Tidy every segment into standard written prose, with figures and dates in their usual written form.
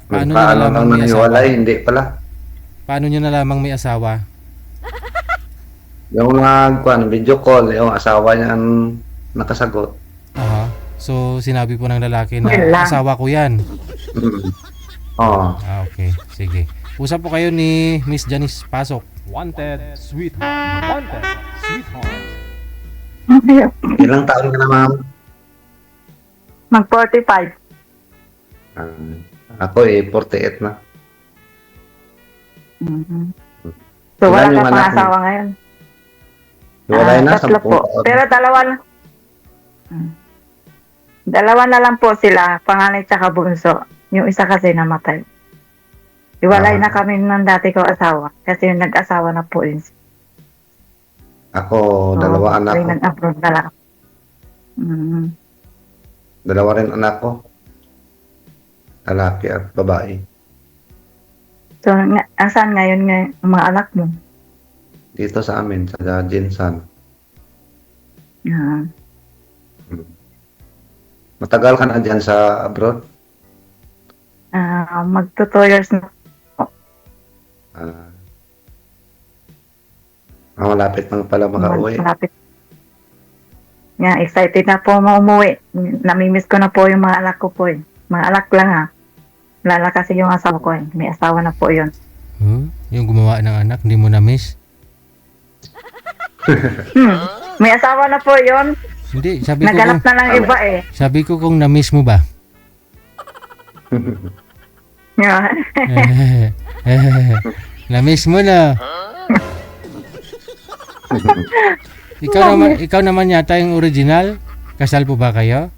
Paano nyo Paano nalamang lang may asawa? nanghiwalay, hindi pala. Paano nyo nalamang may asawa? Yung video call, yung asawa niya ang nakasagot. Aha. So, sinabi po ng lalaki Yun na lang. asawa ko yan. Mm. Oo. Okay. Sige. Usap po kayo ni Miss Janice. Pasok. Wanted, sweetheart. Wanted, sweetheart. Ilang taon ka na, ma'am? Mag-45. Ako 48 na. Mhm. So, wala Ilan yung ka anak pang mo? asawa ngayon? Hiwalay na, 10 Tatlo po. taon. Pero dalawa na lang po sila, panganay tsaka bunso. Yung isa kasi namatay. Iwalay na kami ng dati ko asawa. Kasi yung nag-asawa na po yun. Ako, dalawa anak May ko. nag-abroad na lang. Mhm. Dalawa rin anak ko. Lalaki at babae. So, asan ngayon ang mga anak mo? Dito sa amin, sa Jinsan. Ah. Matagal ka na dyan sa abroad? Magto 2 years na. Malapit lang pala makauwi. Malapit. Yeah, excited na po umuwi. Namimiss ko na po yung mga anak ko po eh. Mga anak lang ha. Lala kasi yung asawa ko eh. May asawa na po yun. Yung gumawa ng anak, hindi mo na-miss? May asawa na po yun. Hindi, sabi ko Naganap kung, na lang iba eh. sabi ko kung na-miss mo ba? Yeah. Na-miss mo na. Ikaw naman yata yung original. Kasal po ba kayo?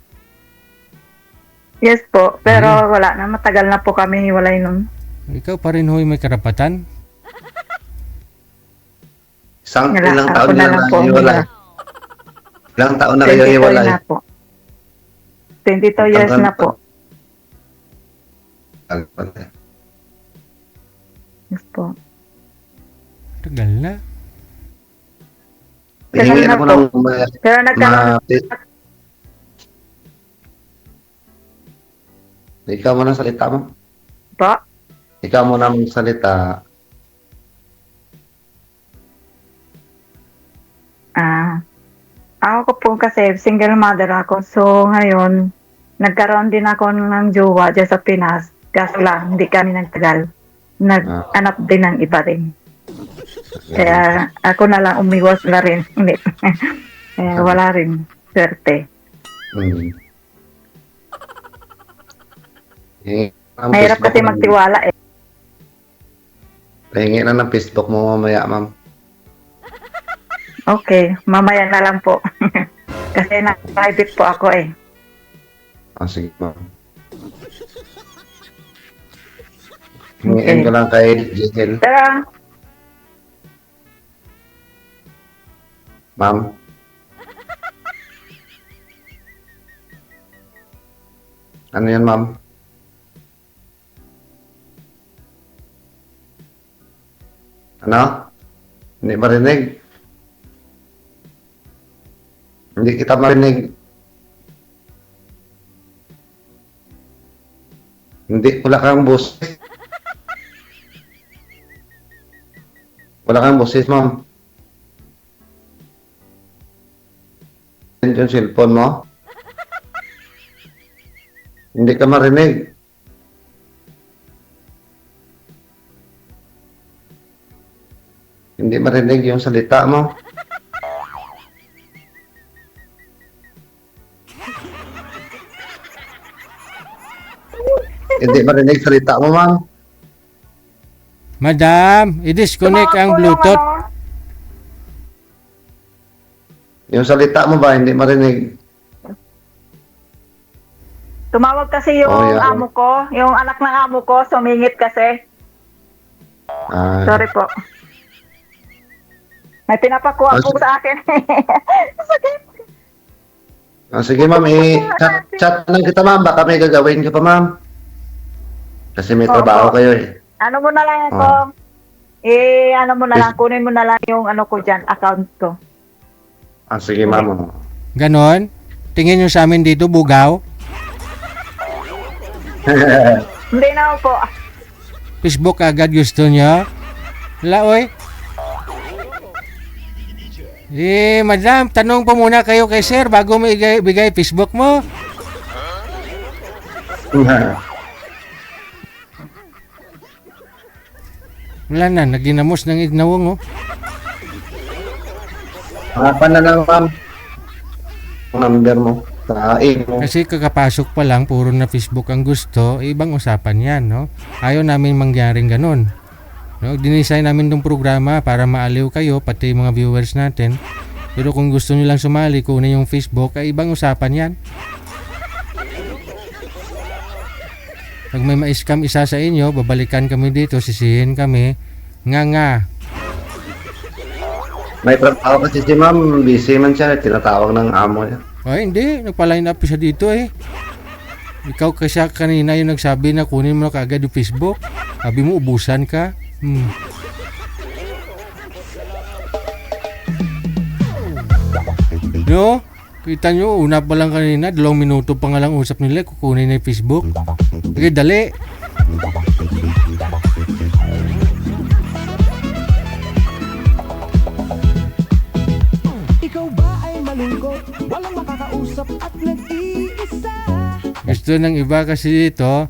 Yes po. Pero wala na. Matagal na po kami hiwalay nun. Ikaw pa rin ho'y may karapatan. Ilang Ako taon na na lang po. hiwalay? Ilang taon na kayo 22 hiwalay? na po. 22 years na po. Yes po. Tagal na. Hingin na ako po. ng Pero nagkaroon. Ikaw mo na salita mo. Po? Ikaw mo na magsalita. Ako ko po kasi single mother ako. So ngayon, nagkaroon din ako ng jowa dyan sa Pinas. Kaso lang, hindi kami nagtagal. Nag-anap din ng iba rin. Kaya ako na lang umiwas na rin. Hindi. Kaya wala rin. Swerte. Mahirap kasi magtiwala eh. Pahingi na ng Facebook mo mamaya, ma'am. Okay, mamaya na lang po. Kasi na-private po ako eh. Sige, ma'am. Hingin ko lang kay Jill. Pero, Ma'am. Ano yan, ma'am? Ano? Hindi marinig. Hindi kita marinig. Hindi, wala kang boses. Wala kang boses, ma'am. Yan yung cellphone mo. Hindi ka marinig. Hindi marinig yung salita mo. Hindi marinig salita mo, ma'am. Madam, i-disconnect ang Bluetooth. Yung salita mo ba, hindi marinig. tumawag kasi yung amo ko, yung anak ng amo ko, sumingit kasi. Sorry po. May pinapakuha po sa akin. Sakit. Sige, ma'am, chat lang kita, ma'am. Baka may gagawin ka pa, ma'am. Kasi may trabaho kayo eh. Ano mo na lang ako? Ano mo na lang, kunin mo na lang yung ano ko dyan, account ko. Sige, ma'am. Ganon? Tingin nyo sa amin dito, bugaw? Hindi na po. Facebook agad gusto niyo? Wala, oy. Madam, tanong po muna kayo kay sir bago mo bigay Facebook mo. Wala na, naginamos ng ignawong, oh. Apa na lang, ma'am. Number mo. Sa mo. Kasi kakapasok pa lang, puro na Facebook ang gusto, ibang usapan yan, no? Ayaw namin mangyaring ganun. No? Dinesign namin tong programa para maaliw kayo, pati mga viewers natin. Pero kung gusto nyo lang sumali, kunin yung Facebook, ay ibang usapan yan. Pag may ma-scam isa sa inyo, babalikan kami dito, sisihin kami, nga. May trabaho kasi si ma'am, busy man siya, tinatawag ng amo niya. Ay, hindi. Nagpa-line up siya dito eh. Ikaw kasi kanina yung nagsabi na kunin mo na kaagad yung Facebook. Sabi mo, ubusan ka. No? Kita nyo, una pa lang kanina, 2 minuto pa nga lang usap nila, kukunin na yung Facebook. Sige, dali. Ikaw ba ay malungkot? Walang makakausap at nag-iisa. Gusto ng iba kasi dito,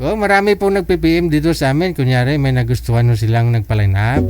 marami pong nagpi-PM dito sa amin. Kunyari, may nagustuhan mo silang nagpa-line up.